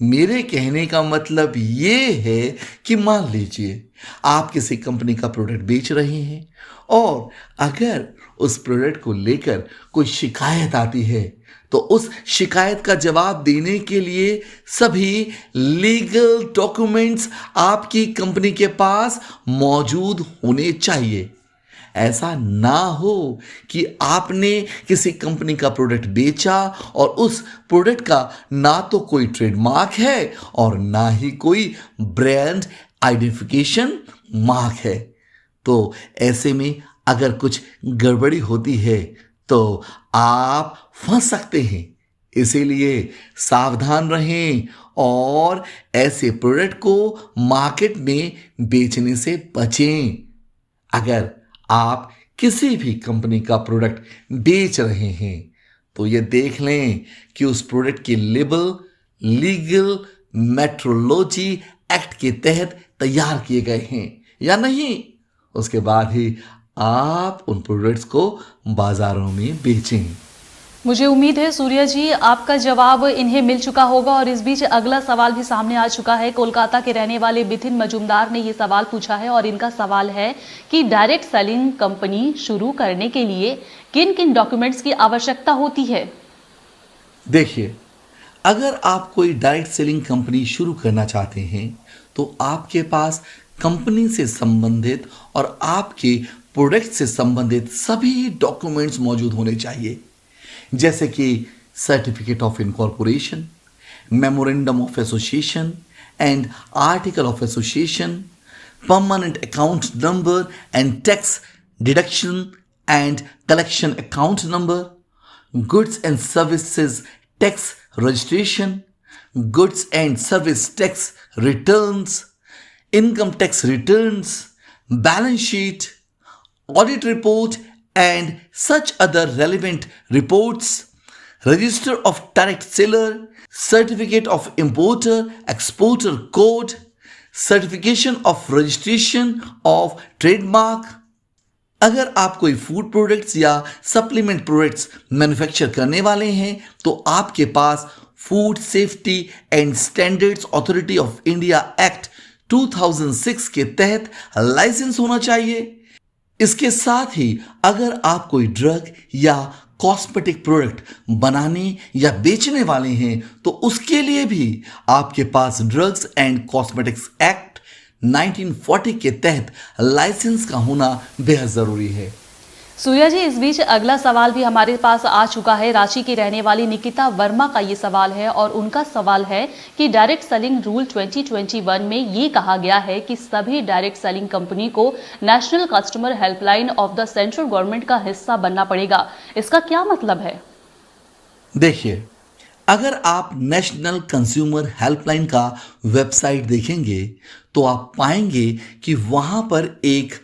मेरे कहने का मतलब ये है कि मान लीजिए आप किसी कंपनी का प्रोडक्ट बेच रहे हैं और अगर उस प्रोडक्ट को लेकर कोई शिकायत आती है, तो उस शिकायत का जवाब देने के लिए सभी लीगल डॉक्यूमेंट्स आपकी कंपनी के पास मौजूद होने चाहिए। ऐसा ना हो कि आपने किसी कंपनी का प्रोडक्ट बेचा और उस प्रोडक्ट का ना तो कोई ट्रेडमार्क है और ना ही कोई ब्रांड आइडेंटिफिकेशन मार्क है। तो ऐसे में अगर कुछ गड़बड़ी होती है तो आप फंस सकते हैं। इसीलिए सावधान रहें और ऐसे प्रोडक्ट को मार्केट में बेचने से बचें। अगर आप किसी भी कंपनी का प्रोडक्ट बेच रहे हैं तो ये देख लें कि उस प्रोडक्ट के लेबल लीगल मेट्रोलॉजी एक्ट के तहत तैयार किए गए हैं या नहीं। उसके बाद ही आप उन प्रोडक्ट्स को बाजारों में बेचें। मुझे उम्मीद है सूर्या जी आपका जवाब इन्हें मिल चुका होगा और इस बीच अगला सवाल भी सामने आ चुका है। कोलकाता के रहने वाले बिथिन मजूमदार ने ये सवाल पूछा है और इनका सवाल है कि डायरेक्ट सेलिंग कंपनी शुरू करने के लिए किन किन डॉक्यूमेंट्स की आवश्यकता होती है। देखिए, अगर आप कोई डायरेक्ट सेलिंग कंपनी शुरू करना चाहते हैं तो आपके पास कंपनी से संबंधित और आपके प्रोडक्ट से संबंधित सभी डॉक्यूमेंट्स मौजूद होने चाहिए, जैसे कि certificate of incorporation, memorandum of association and article of association, permanent account number and tax deduction and collection account number, goods and services tax registration, goods and service tax returns, income tax returns, balance sheet, audit report and such other relevant reports, register of direct seller, certificate of importer exporter code, certification of registration of trademark। अगर आप कोई फूड प्रोडक्ट्स या सप्लीमेंट प्रोडक्ट्स मैन्युफैक्चर करने वाले हैं तो आपके पास food safety and standards authority of India act 2006 के तहत लाइसेंस होना चाहिए। इसके साथ ही अगर आप कोई ड्रग या कॉस्मेटिक प्रोडक्ट बनाने या बेचने वाले हैं तो उसके लिए भी आपके पास ड्रग्स एंड कॉस्मेटिक्स एक्ट 1940 के तहत लाइसेंस का होना बेहद जरूरी है। सूर्या जी, इस बीच अगला सवाल भी हमारे पास आ चुका है। रांची की रहने वाली निकिता वर्मा का ये सवाल है और उनका सवाल है कि डायरेक्ट सेलिंग रूल 2021 में ये कहा गया है कि सभी डायरेक्ट सेलिंग कंपनी को national customer helpline of the central government का हिस्सा बनना पड़ेगा। इसका क्या मतलब है? देखिए, अगर आप नेशनल कंज्यूमर हेल्पलाइन का वेबसाइट देखेंगे तो आप पाएंगे कि वहां पर एक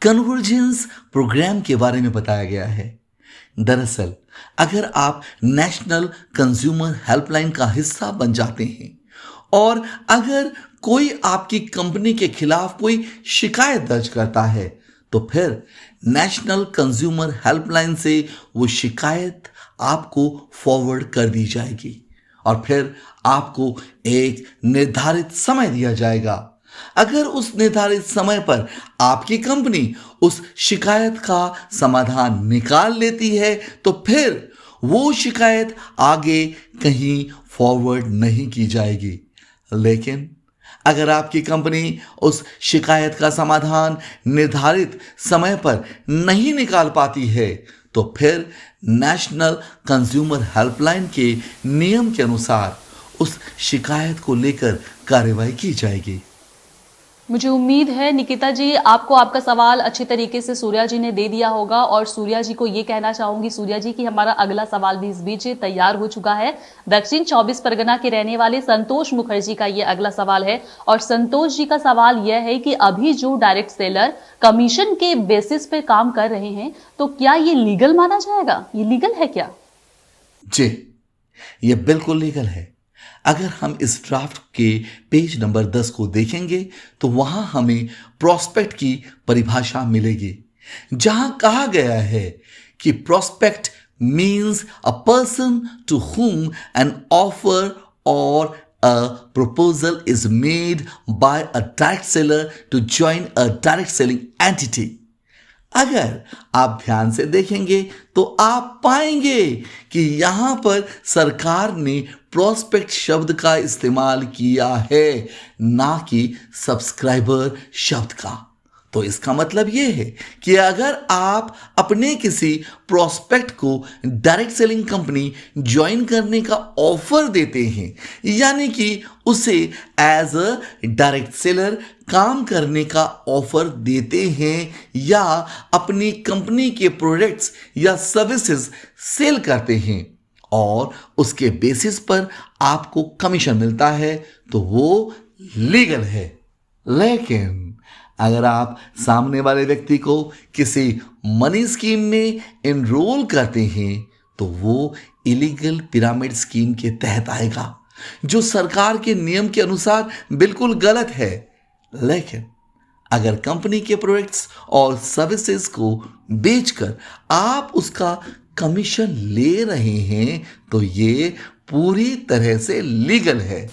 कन्वर्जेंस प्रोग्राम के बारे में बताया गया है। दरअसल अगर आप नेशनल कंज्यूमर हेल्पलाइन का हिस्सा बन जाते हैं और अगर कोई आपकी कंपनी के खिलाफ कोई शिकायत दर्ज करता है तो फिर नेशनल कंज्यूमर हेल्पलाइन से वो शिकायत आपको फॉरवर्ड कर दी जाएगी और फिर आपको एक निर्धारित समय दिया जाएगा। अगर उस निर्धारित समय पर आपकी कंपनी उस शिकायत का समाधान निकाल लेती है तो फिर वो शिकायत आगे कहीं फॉरवर्ड नहीं की जाएगी। लेकिन अगर आपकी कंपनी उस शिकायत का समाधान निर्धारित समय पर नहीं निकाल पाती है तो फिर नेशनल कंज्यूमर हेल्पलाइन के नियम के अनुसार उस शिकायत को लेकर कार्रवाई की जाएगी। मुझे उम्मीद है निकिता जी आपको आपका सवाल अच्छे तरीके से सूर्या जी ने दे दिया होगा, और सूर्या जी को ये कहना चाहूंगी सूर्या जी कि हमारा अगला सवाल भी इस बीच तैयार हो चुका है। दक्षिण 24 परगना के रहने वाले संतोष मुखर्जी का ये अगला सवाल है, और संतोष जी का सवाल यह है कि अभी जो डायरेक्ट सेलर कमीशन के बेसिस पे काम कर रहे हैं तो क्या ये लीगल माना जाएगा? ये लीगल है क्या? जी, ये बिल्कुल लीगल है। अगर हम इस ड्राफ्ट के पेज नंबर 10 को देखेंगे तो वहां हमें प्रोस्पेक्ट की परिभाषा मिलेगी, जहां कहा गया है कि prospect means a person to whom an offer or a proposal is made by a direct seller to join a direct selling entity। अगर आप ध्यान से देखेंगे तो आप पाएंगे कि यहां पर सरकार ने प्रोस्पेक्ट शब्द का इस्तेमाल किया है, ना कि सब्सक्राइबर शब्द का। तो इसका मतलब यह है कि अगर आप अपने किसी प्रोस्पेक्ट को डायरेक्ट सेलिंग कंपनी ज्वाइन करने का ऑफर देते हैं, यानी कि उसे एज अ डायरेक्ट सेलर काम करने का ऑफर देते हैं, या अपनी कंपनी के प्रोडक्ट्स या सर्विसेज सेल करते हैं और उसके बेसिस पर आपको कमीशन मिलता है, तो वो लीगल है। लेकिन अगर आप सामने वाले व्यक्ति को किसी मनी स्कीम में एनरोल करते हैं तो वो इलीगल पिरामिड स्कीम के तहत आएगा, जो सरकार के नियम के अनुसार बिल्कुल गलत है। लेकिन अगर कंपनी के प्रोडक्ट्स और सर्विसेज को बेचकर आप उसका कमीशन ले रहे हैं तो ये पूरी तरह से लीगल है।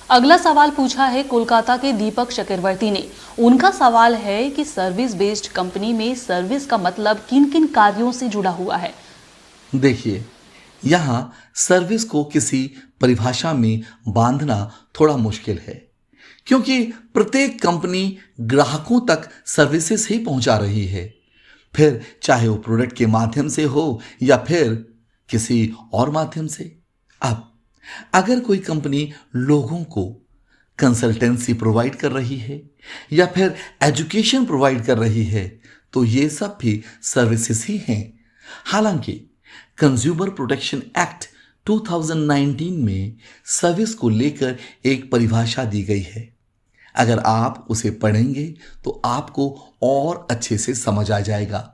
अगला सवाल पूछा है कोलकाता के दीपक चक्रवर्ती ने। उनका सवाल है कि सर्विस बेस्ड कंपनी में सर्विस का मतलब किन किन कार्यों से जुड़ा हुआ है? देखिए, यहां सर्विस को किसी परिभाषा में बांधना थोड़ा मुश्किल है, क्योंकि प्रत्येक कंपनी ग्राहकों तक सर्विसेज ही पहुंचा रही है, फिर चाहे वो प्रोडक्ट के माध्यम से हो या फिर किसी और माध्यम से। अब अगर कोई कंपनी लोगों को कंसल्टेंसी प्रोवाइड कर रही है या फिर एजुकेशन प्रोवाइड कर रही है तो ये सब भी सर्विसेज ही हैं। हालांकि कंज्यूमर प्रोटेक्शन एक्ट 2019 में सर्विस को लेकर एक परिभाषा दी गई है। अगर आप उसे पढ़ेंगे तो आपको और अच्छे से समझ आ जाएगा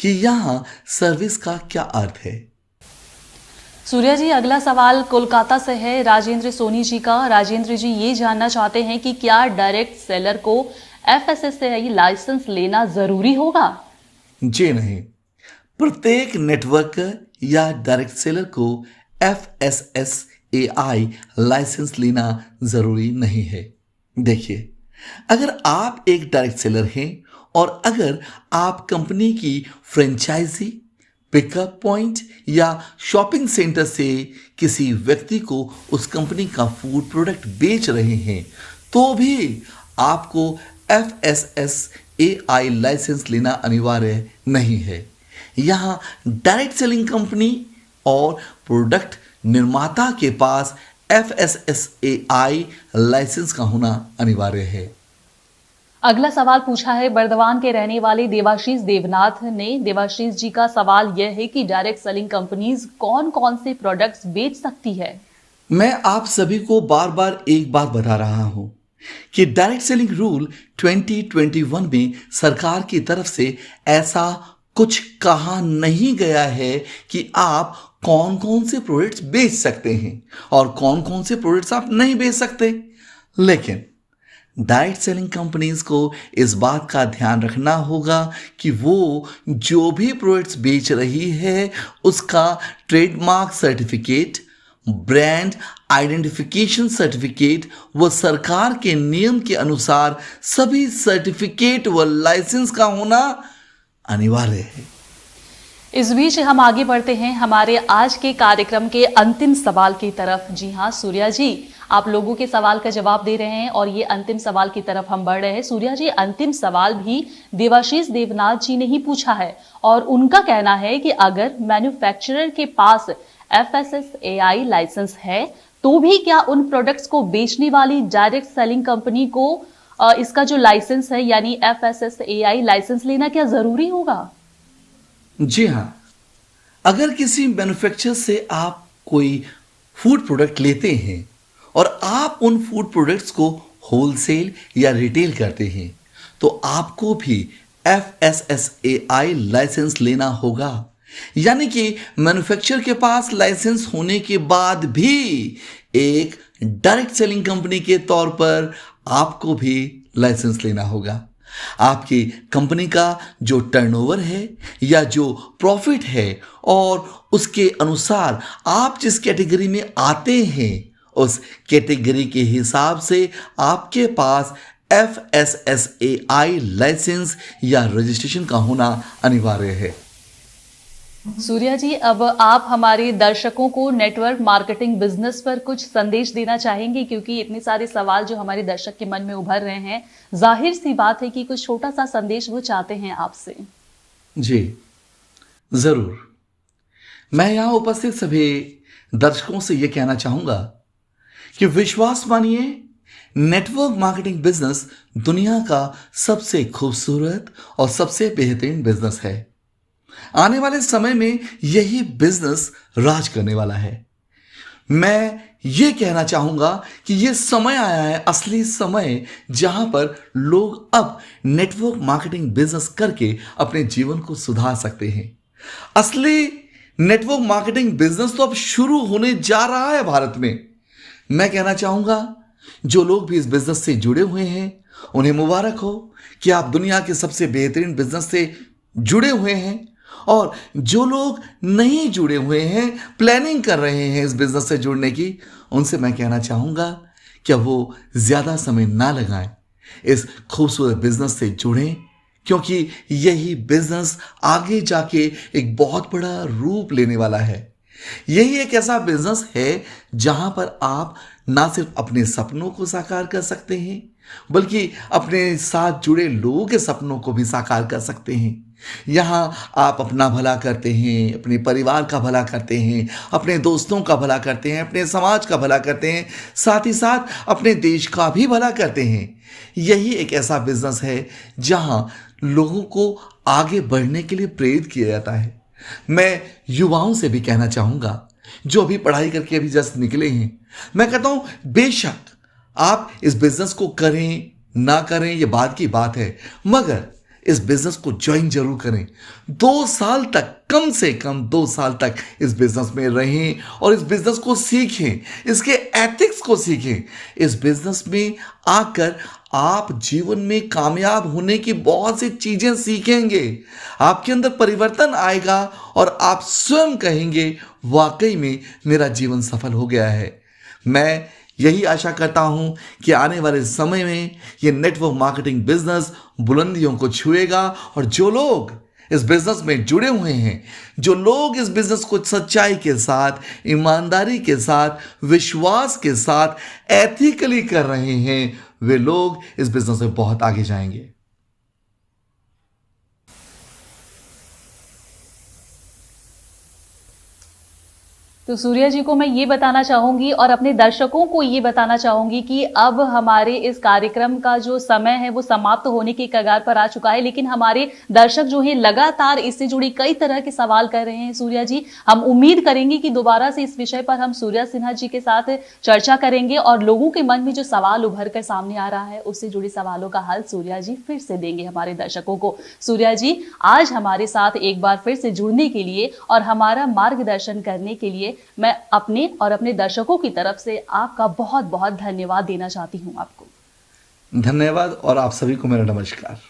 कि यहां सर्विस का क्या अर्थ है। सूर्या जी, अगला सवाल कोलकाता से है राजेंद्र सोनी जी का। राजेंद्र जी ये जानना चाहते हैं कि क्या डायरेक्ट सेलर को FSSAI लाइसेंस लेना जरूरी होगा? जी नहीं, प्रत्येक नेटवर्कर या डायरेक्ट सेलर को FSSAI लाइसेंस लेना जरूरी नहीं है। देखिए, अगर आप एक डायरेक्ट सेलर हैं और अगर आप कंपनी की फ्रेंचाइजी, पिकअप पॉइंट या शॉपिंग सेंटर से किसी व्यक्ति को उस कंपनी का फूड प्रोडक्ट बेच रहे हैं तो भी आपको FSSAI लाइसेंस लेना अनिवार्य नहीं है। यहाँ डायरेक्ट सेलिंग कंपनी और प्रोडक्ट निर्माता के पास FSSAI लाइसेंस का होना अनिवार्य है। अगला सवाल पूछा है बर्दवान के रहने वाले देवाशीष देवनाथ ने। देवाशीष जी का सवाल यह है कि डायरेक्ट सेलिंग कंपनीज कौन कौन से प्रोडक्ट्स बेच सकती है? मैं आप सभी को बार बार एक बात बता रहा हूं कि डायरेक्ट सेलिंग रूल 2021 में सरकार की तरफ से ऐसा कुछ कहा नहीं गया है कि आप कौन कौन से प्रोडक्ट्स बेच सकते हैं और कौन कौन से प्रोडक्ट्स आप नहीं बेच सकते। लेकिन डायरेक्ट सेलिंग कंपनीज को इस बात का ध्यान रखना होगा कि वो जो भी प्रोडक्ट्स बेच रही है उसका trademark certificate, brand identification certificate व सरकार के नियम के अनुसार सभी सर्टिफिकेट व लाइसेंस का होना अनिवार्य है। इस बीच हम आगे बढ़ते हैं हमारे आज के कार्यक्रम के अंतिम सवाल की तरफ। जी हाँ सूर्या जी, आप लोगों के सवाल का जवाब दे रहे हैं और ये अंतिम सवाल की तरफ हम बढ़ रहे हैं। सूर्या जी, अंतिम सवाल भी देवाशीष देवनाथ जी ने ही पूछा है और उनका कहना है कि अगर मैन्युफैक्चरर के पास FSSAI लाइसेंस है तो भी क्या उन प्रोडक्ट्स को बेचने वाली डायरेक्ट सेलिंग कंपनी को इसका जो लाइसेंस है यानी FSSAI लाइसेंस लेना क्या जरूरी होगा? जी हाँ, अगर किसी मैन्युफैक्चरर से आप कोई फूड प्रोडक्ट लेते हैं और आप उन फूड प्रोडक्ट्स को होलसेल या रिटेल करते हैं तो आपको भी FSSAI लाइसेंस लेना होगा। यानी कि मैन्युफैक्चरर के पास लाइसेंस होने के बाद भी एक डायरेक्ट सेलिंग कंपनी के तौर पर आपको भी लाइसेंस लेना होगा। आपकी कंपनी का जो टर्नओवर है या जो प्रॉफिट है और उसके अनुसार आप जिस कैटेगरी में आते हैं उस कैटेगरी के हिसाब से आपके पास FSSAI लाइसेंस या रजिस्ट्रेशन का होना अनिवार्य है। सूर्या जी, अब आप हमारे दर्शकों को नेटवर्क मार्केटिंग बिजनेस पर कुछ संदेश देना चाहेंगे, क्योंकि इतने सारे सवाल जो हमारे दर्शक के मन में उभर रहे हैं, जाहिर सी बात है कि कुछ छोटा सा संदेश वो चाहते हैं आपसे। जी जरूर, मैं यहाँ उपस्थित सभी दर्शकों से यह कहना चाहूंगा कि विश्वास मानिए, नेटवर्क मार्केटिंग बिजनेस दुनिया का सबसे खूबसूरत और सबसे बेहतरीन बिजनेस है। आने वाले समय में यही बिजनेस राज करने वाला है। मैं यह कहना चाहूंगा कि यह समय आया है, असली समय, जहां पर लोग अब नेटवर्क मार्केटिंग बिजनेस करके अपने जीवन को सुधार सकते हैं। असली नेटवर्क मार्केटिंग बिजनेस तो अब शुरू होने जा रहा है भारत में। मैं कहना चाहूंगा जो लोग भी इस बिजनेस से जुड़े हुए हैं उन्हें मुबारक हो कि आप दुनिया के सबसे बेहतरीन बिजनेस से जुड़े हुए हैं, और जो लोग नहीं जुड़े हुए हैं, प्लानिंग कर रहे हैं इस बिजनेस से जुड़ने की, उनसे मैं कहना चाहूंगा कि वो ज्यादा समय ना लगाएं, इस खूबसूरत बिजनेस से जुड़ें, क्योंकि यही बिजनेस आगे जाके एक बहुत बड़ा रूप लेने वाला है। यही एक ऐसा बिजनेस है जहां पर आप ना सिर्फ अपने सपनों को साकार कर सकते हैं, बल्कि अपने साथ जुड़े लोगों के सपनों को भी साकार कर सकते हैं। यहाँ आप अपना भला करते हैं, अपने परिवार का भला करते हैं, अपने दोस्तों का भला करते हैं, अपने समाज का भला करते हैं, साथ ही साथ अपने देश का भी भला करते हैं। यही एक ऐसा बिजनेस है जहाँ लोगों को आगे बढ़ने के लिए प्रेरित किया जाता है। मैं युवाओं से भी कहना चाहूँगा जो अभी पढ़ाई करके अभी जस्ट निकले हैं, मैं कहता हूँ बेशक आप इस बिजनेस को करें ना करें ये बाद की बात है, मगर इस बिजनेस को ज्वाइन जरूर करें। 2 साल तक, कम से कम 2 साल तक इस बिजनेस में रहें और इस बिजनेस को सीखें, इसके एथिक्स को सीखें। इस बिजनेस में आकर आप जीवन में कामयाब होने की बहुत सी चीजें सीखेंगे, आपके अंदर परिवर्तन आएगा और आप स्वयं कहेंगे वाकई में मेरा जीवन सफल हो गया है। मैं यही आशा करता हूं कि आने वाले समय में ये नेटवर्क मार्केटिंग बिजनेस बुलंदियों को छुएगा, और जो लोग इस बिजनेस में जुड़े हुए हैं, जो लोग इस बिजनेस को सच्चाई के साथ, ईमानदारी के साथ, विश्वास के साथ, एथिकली कर रहे हैं, वे लोग इस बिजनेस में बहुत आगे जाएंगे। तो सूर्या जी को मैं ये बताना चाहूंगी और अपने दर्शकों को ये बताना चाहूंगी कि अब हमारे इस कार्यक्रम का जो समय है वो समाप्त होने की कगार पर आ चुका है, लेकिन हमारे दर्शक जो हैं लगातार इससे जुड़ी कई तरह के सवाल कर रहे हैं। सूर्या जी, हम उम्मीद करेंगे कि दोबारा से इस विषय पर हम सूर्या सिन्हा जी के साथ चर्चा करेंगे और लोगों के मन में जो सवाल उभर कर सामने आ रहा है उससे जुड़े सवालों का हल सूर्या जी फिर से देंगे हमारे दर्शकों को। सूर्या जी, आज हमारे साथ एक बार फिर से जुड़ने के लिए और हमारा मार्गदर्शन करने के लिए मैं अपने और अपने दर्शकों की तरफ से आपका बहुत बहुत धन्यवाद देना चाहती हूं आपको। धन्यवाद, और आप सभी को मेरा नमस्कार।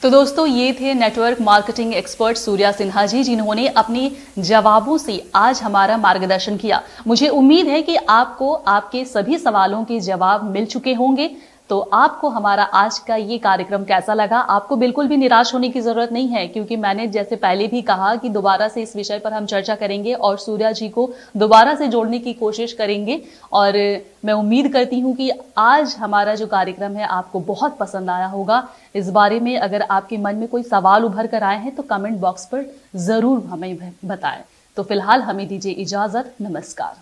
तो दोस्तों, ये थे network marketing expert Surya Sinha ji, जिन्होंने अपने जवाबों से आज हमारा मार्गदर्शन किया। मुझे उम्मीद है कि आपको आपके सभी सवालों के जवाब मिल चुके होंगे। तो आपको हमारा आज का ये कार्यक्रम कैसा लगा? आपको बिल्कुल भी निराश होने की जरूरत नहीं है, क्योंकि मैंने जैसे पहले भी कहा कि दोबारा से इस विषय पर हम चर्चा करेंगे और सूर्या जी को दोबारा से जोड़ने की कोशिश करेंगे। और मैं उम्मीद करती हूँ कि आज हमारा जो कार्यक्रम है आपको बहुत पसंद आया होगा। इस बारे में अगर आपके मन में कोई सवाल उभर कर आए हैं तो कमेंट बॉक्स पर जरूर हमें बताएं। तो फिलहाल हमें दीजिए इजाजत। नमस्कार।